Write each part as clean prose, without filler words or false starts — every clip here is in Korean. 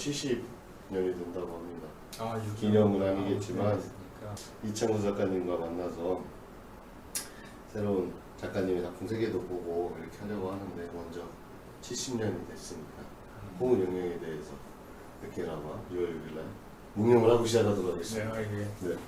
70년이 된다고 합니다. 기념은 아니겠지만 이창구 작가님과 만나서 새로운 작가님의 작품 세계도 보고 이렇게 하려고 하는데 먼저 70년이 됐으니까 홍은 영영에 대해서 이렇게나마 6월 6일날 묵념을 하고 시작하도록 하겠습니다. 네.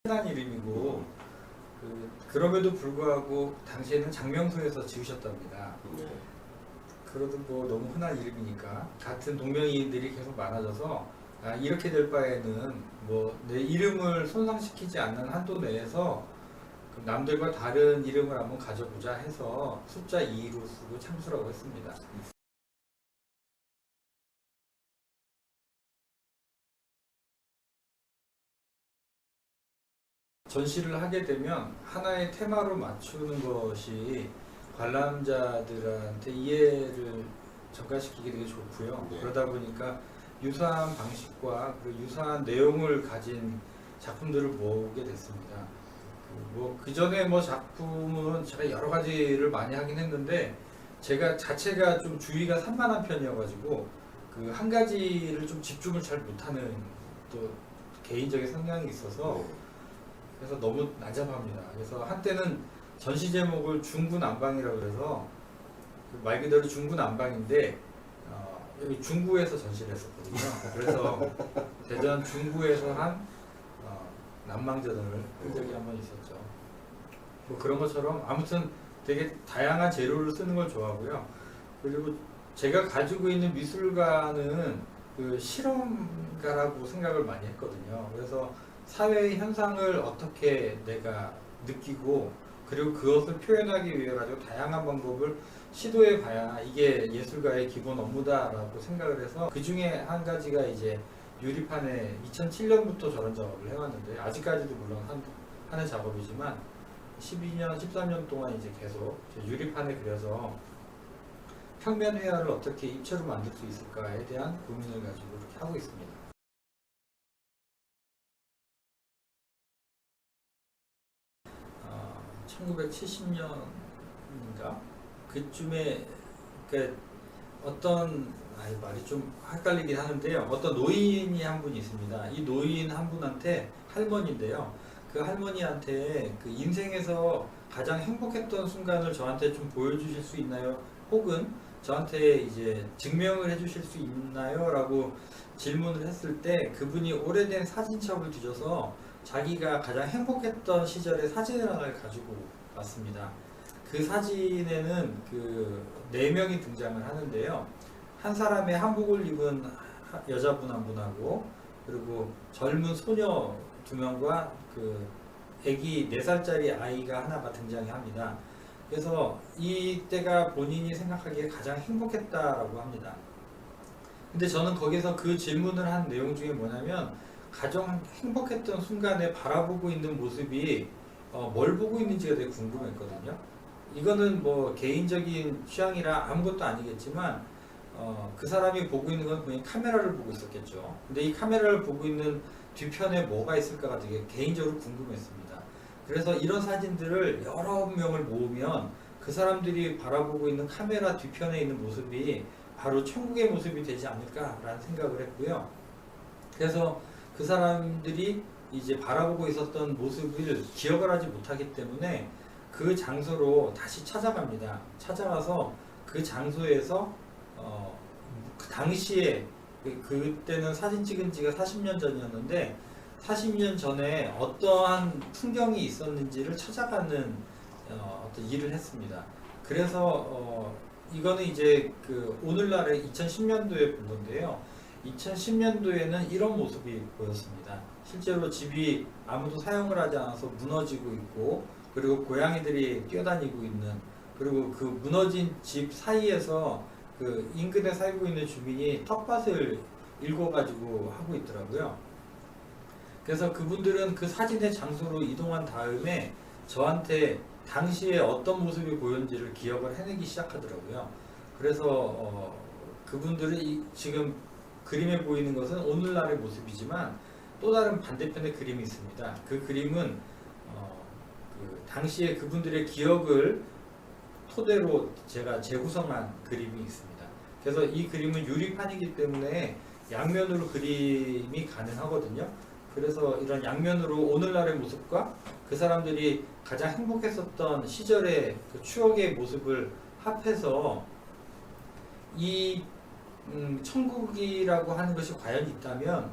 흔한 이름이고 그럼에도 불구하고 당시에는 장명소에서 지으셨답니다. 네. 그래도 뭐 너무 흔한 이름이니까 같은 동명이인들이 계속 많아져서 이렇게 될 바에는 뭐 내 이름을 손상시키지 않는 한도 내에서 남들과 다른 이름을 한번 가져보자 해서 숫자 2로 쓰고 창수라고 했습니다. 전시를 하게 되면 하나의 테마로 맞추는 것이 관람자들한테 이해를 전가시키기 되게 좋고요. 네. 그러다 보니까 유사한 방식과 그 유사한 내용을 가진 작품들을 모으게 됐습니다. 그 전에 뭐 작품은 제가 여러 가지를 많이 하긴 했는데 제가 자체가 좀 주의가 산만한 편이어가지고 그 한 가지를 좀 집중을 잘 못하는 또 개인적인 성향이 있어서 그래서 너무 난잡합니다. 그래서 한때는 전시 제목을 중구난방이라고 해서 말 그대로 중구난방인데 여기 중구에서 전시를 했었거든요. 그래서 대전 중구에서 한 난망전을 한 적이 한 번 있었죠. 뭐 그런 것처럼 아무튼 되게 다양한 재료를 쓰는 걸 좋아하고요. 그리고 제가 가지고 있는 미술가는 그 실험가라고 생각을 많이 했거든요. 그래서 사회의 현상을 어떻게 내가 느끼고 그리고 그것을 표현하기 위해 가지고 다양한 방법을 시도해 봐야 이게 예술가의 기본 업무다라고 생각을 해서 그 중에 한 가지가 이제 유리판에 2007년부터 저런 작업을 해왔는데 아직까지도 물론 하는 작업이지만 12년, 13년 동안 이제 계속 유리판에 그려서 평면 회화를 어떻게 입체로 만들 수 있을까에 대한 고민을 가지고 이렇게 하고 있습니다. 1970년인가 그쯤에 그러니까 어떤 말이 좀 헷갈리긴 하는데요. 어떤 노인이 한 분이 있습니다. 이 노인 한 분한테 할머니인데요. 그 할머니한테 그 인생에서 가장 행복했던 순간을 저한테 좀 보여주실 수 있나요? 혹은 저한테 이제 증명을 해주실 수 있나요? 라고 질문을 했을 때 그분이 오래된 사진첩을 뒤져서 자기가 가장 행복했던 시절의 사진을 하나를 가지고 왔습니다. 그 사진에는 그 4명이 등장을 하는데요. 한 사람의 한복을 입은 여자분 한 분하고 그리고 젊은 소녀 2명과 그 아기 4살짜리 아이가 하나가 등장을 합니다. 그래서 이때가 본인이 생각하기에 가장 행복했다라고 합니다. 근데 저는 거기서 그 질문을 한 내용 중에 뭐냐면 가장 행복했던 순간에 바라보고 있는 모습이 뭘 보고 있는지가 되게 궁금했거든요. 이거는 뭐 개인적인 취향이라 아무것도 아니겠지만 그 사람이 보고 있는 건 그냥 카메라를 보고 있었겠죠. 근데 이 카메라를 보고 있는 뒤편에 뭐가 있을까가 되게 개인적으로 궁금했습니다. 그래서 이런 사진들을 여러 명을 모으면 그 사람들이 바라보고 있는 카메라 뒤편에 있는 모습이 바로 천국의 모습이 되지 않을까라는 생각을 했고요. 그래서 그 사람들이 이제 바라보고 있었던 모습을 기억을 하지 못하기 때문에 그 장소로 다시 찾아갑니다. 찾아가서 그 장소에서 그 당시에 그때는 사진 찍은 지가 40년 전이었는데 40년 전에 어떠한 풍경이 있었는지를 찾아가는 어떤 일을 했습니다. 그래서 이거는 이제 그 오늘날의 2010년도에 본 건데요. 2010년도에는 이런 모습이 보였습니다. 실제로 집이 아무도 사용을 하지 않아서 무너지고 있고 그리고 고양이들이 뛰어다니고 있는, 그리고 그 무너진 집 사이에서 그 인근에 살고 있는 주민이 텃밭을 읽어가지고 하고 있더라고요. 그래서 그분들은 그 사진의 장소로 이동한 다음에 저한테 당시에 어떤 모습이 보였는지를 기억을 해내기 시작하더라고요. 그래서 그분들은 지금 그림에 보이는 것은 오늘날의 모습이지만 또 다른 반대편의 그림이 있습니다. 그 그림은 그 당시에 그분들의 기억을 토대로 제가 재구성한 그림이 있습니다. 그래서 이 그림은 유리판이기 때문에 양면으로 그림이 가능하거든요. 그래서 이런 양면으로 오늘날의 모습과 그 사람들이 가장 행복했었던 시절의 그 추억의 모습을 합해서 이 천국이라고 하는 것이 과연 있다면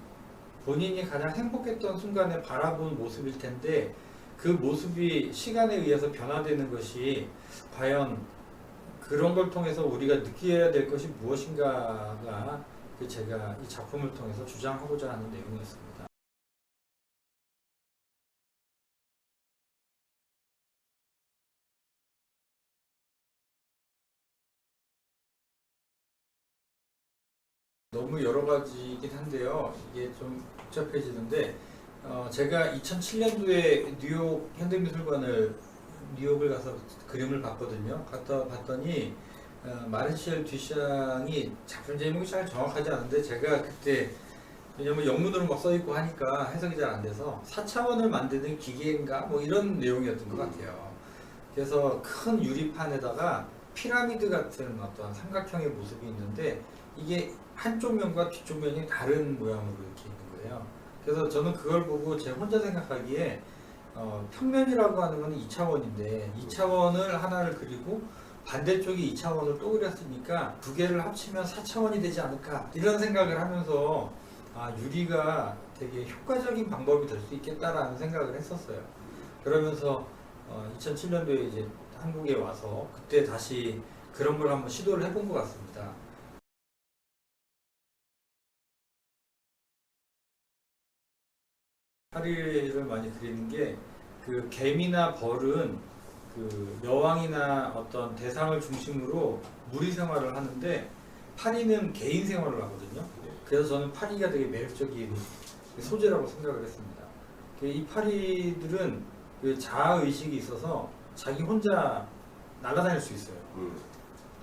본인이 가장 행복했던 순간에 바라본 모습일 텐데, 그 모습이 시간에 의해서 변화되는 것이 과연 그런 걸 통해서 우리가 느껴야 될 것이 무엇인가가 제가 이 작품을 통해서 주장하고자 하는 내용이었습니다. 너무 여러 가지이긴 한데요. 이게 좀 복잡해지는데, 제가 2007년도에 뉴욕 현대미술관을 뉴욕을 가서 그림을 봤거든요. 갔다 봤더니 마르셀 듀샹이 작품 제목이 잘 정확하지 않은데, 제가 그때 왜냐면 영문으로 막 써있고 하니까 해석이 잘 안 돼서 4차원을 만드는 기계인가 뭐 이런 내용이었던 것 같아요. 그래서 큰 유리판에다가 피라미드 같은 어떤 삼각형의 모습이 있는데, 이게 한쪽 면과 뒤쪽 면이 다른 모양으로 이렇게 있는 거예요. 그래서 저는 그걸 보고 제 혼자 생각하기에 평면이라고 하는 건 2차원인데 2차원을 하나를 그리고 반대쪽이 2차원을 또 그렸으니까 두 개를 합치면 4차원이 되지 않을까, 이런 생각을 하면서 유리가 되게 효과적인 방법이 될 수 있겠다라는 생각을 했었어요. 그러면서 2007년도에 이제 한국에 와서 그때 다시 그런 걸 한번 시도를 해본 것 같습니다. 파리를 많이 그리는 게, 그 개미나 벌은 그 여왕이나 어떤 대상을 중심으로 무리 생활을 하는데, 파리는 개인 생활을 하거든요. 그래서 저는 파리가 되게 매력적인 소재라고 생각을 했습니다. 이 파리들은 그 자아 의식이 있어서 자기 혼자 날아다닐 수 있어요.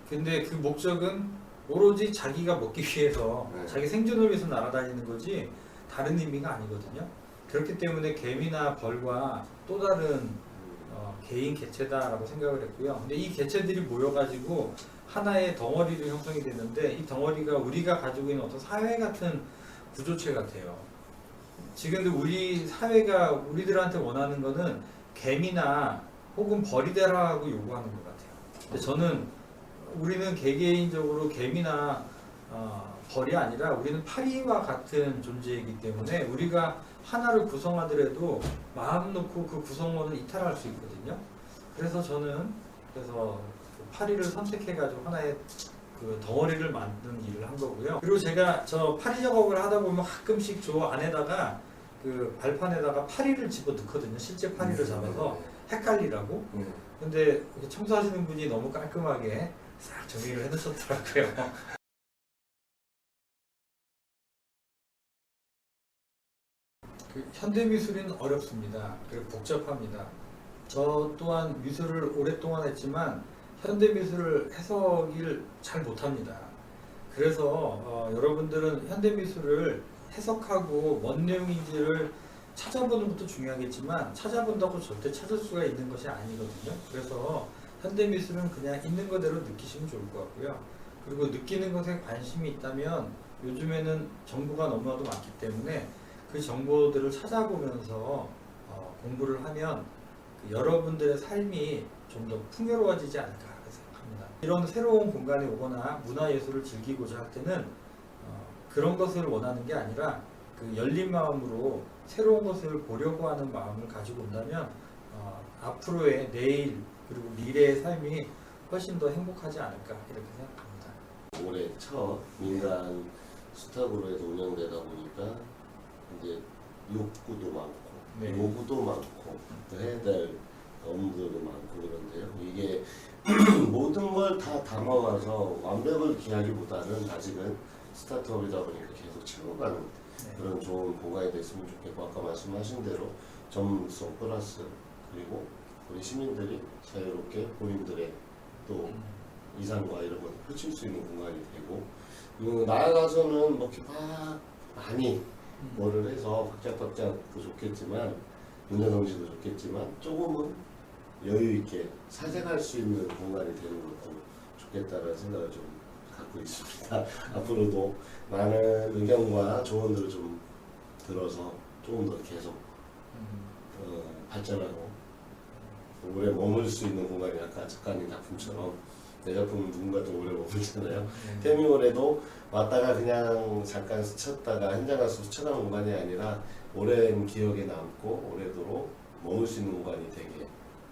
근데 그 목적은 오로지 자기가 먹기 위해서, 자기 생존을 위해서 날아다니는 거지 다른 의미가 아니거든요. 그렇기 때문에 개미나 벌과 또 다른 개인 개체다라고 생각을 했고요. 근데 이 개체들이 모여가지고 하나의 덩어리로 형성이 됐는데, 이 덩어리가 우리가 가지고 있는 어떤 사회 같은 구조체 같아요. 지금도 우리 사회가 우리들한테 원하는 거는 개미나 혹은 벌이 되라고 요구하는 것 같아요. 근데 저는 우리는 개개인적으로 개미나 벌이 아니라 우리는 파리와 같은 존재이기 때문에 우리가 하나를 구성하더라도 마음 놓고 그 구성원을 이탈할 수 있거든요. 그래서 저는 그 파리를 선택해가지고 하나의 그 덩어리를 만드는 일을 한 거고요. 그리고 제가 저 파리 작업을 하다 보면 가끔씩 저 안에다가 그 발판에다가 파리를 집어 넣거든요. 실제 파리를 잡아서 헷갈리라고. 근데 청소하시는 분이 너무 깔끔하게 싹 정리를 해놓으셨더라고요. 현대미술은 어렵습니다. 그리고 복잡합니다. 저 또한 미술을 오랫동안 했지만 현대미술을 해석을 잘 못합니다. 그래서 여러분들은 현대미술을 해석하고 뭔 내용인지를 찾아보는 것도 중요하겠지만 찾아본다고 절대 찾을 수가 있는 것이 아니거든요. 그래서 현대미술은 그냥 있는 그대로 느끼시면 좋을 것 같고요. 그리고 느끼는 것에 관심이 있다면 요즘에는 정보가 너무나도 많기 때문에 그 정보들을 찾아보면서 공부를 하면 여러분들의 삶이 좀 더 풍요로워지지 않을까 생각합니다. 이런 새로운 공간에 오거나 문화예술을 즐기고자 할 때는 그런 것을 원하는 게 아니라 그 열린 마음으로 새로운 것을 보려고 하는 마음을 가지고 온다면 앞으로의 내일 그리고 미래의 삶이 훨씬 더 행복하지 않을까 이렇게 생각합니다. 올해 첫 민간 수탁으로 해서 운영되다 보니까 이제 욕구도 많고 네. 요구도 많고 해야 될 업무들도 많고 그런데요. 이게 모든 걸 다 담아와서 완벽을 기하기보다는 아직은 스타트업이다 보니까 계속 채워가는 네. 그런 좋은 공간이 됐으면 좋겠고, 아까 말씀하신 대로 전문성 플러스 그리고 우리 시민들이 자유롭게 본인들의 또 이상과 이런 것을 펼칠 수 있는 공간이 되고, 나아가서는 뭐 이렇게 막 많이 뭐를 해서 박짝박짝도 좋겠지만 윤여성지도 좋겠지만 조금은 여유 있게 사색할 수 있는 공간이 되는 것도 좋겠다는 생각을 좀 갖고 있습니다. 앞으로도 많은 의견과 조언들을 좀 들어서 조금 더 계속 발전하고 오래 머물 수 있는 공간이, 아까 작가님 작품처럼 내 작품은 누군가 또 오래 머물잖아요. 태미홀에도 왔다가 그냥 잠깐 스쳤다가 현장 가서 스쳐가는 공간이 아니라 오랜 기억에 남고 오래도록 머물 수 있는 공간이 되게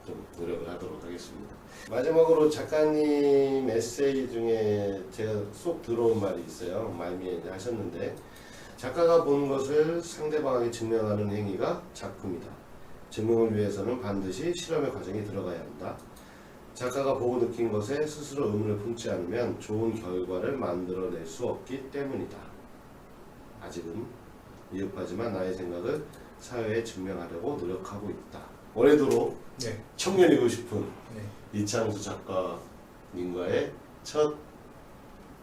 좀 노력을 하도록 하겠습니다. 마지막으로 작가님 에세이 중에 제가 쏙 들어온 말이 있어요. 말미에 하셨는데, 작가가 본 것을 상대방에게 증명하는 행위가 작품이다. 증명을 위해서는 반드시 실험의 과정이 들어가야 한다. 작가가 보고 느낀 것에 스스로 의문을 품지 않으면 좋은 결과를 만들어낼 수 없기 때문이다. 아직은 미흡하지만 나의 생각을 사회에 증명하려고 노력하고 있다. 올해도록 네. 청년이고 싶은 네. 이창수 작가님과의 첫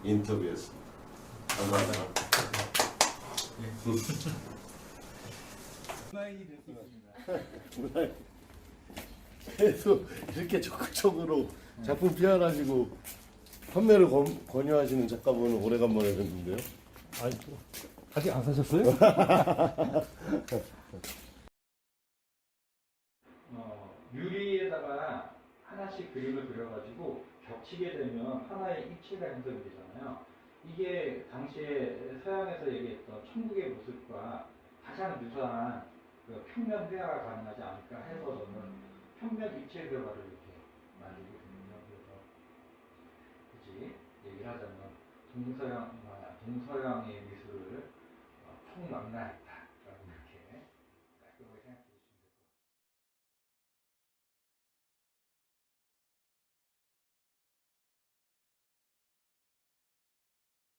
인터뷰였습니다. 감사합니다. 온라인이 됐습니다. 그래도 이렇게 적극적으로 작품 PR하시고 판매를 권유하시는 작가분은 오래간만에 뵙는데요. 아직 안 사셨어요? 유리에다가 하나씩 그림을 그려가지고 겹치게 되면 하나의 입체가 형성이 되잖아요. 이게 당시에 서양에서 얘기했던 천국의 모습과 가장 유사한 그 평면 회화가 가능하지 않을까 해서 저는 평면 입체 회화를 이렇게 만들게 됩니다. 그래서 굳이 얘기를 하자면 동서양의 미술을 총망라했다.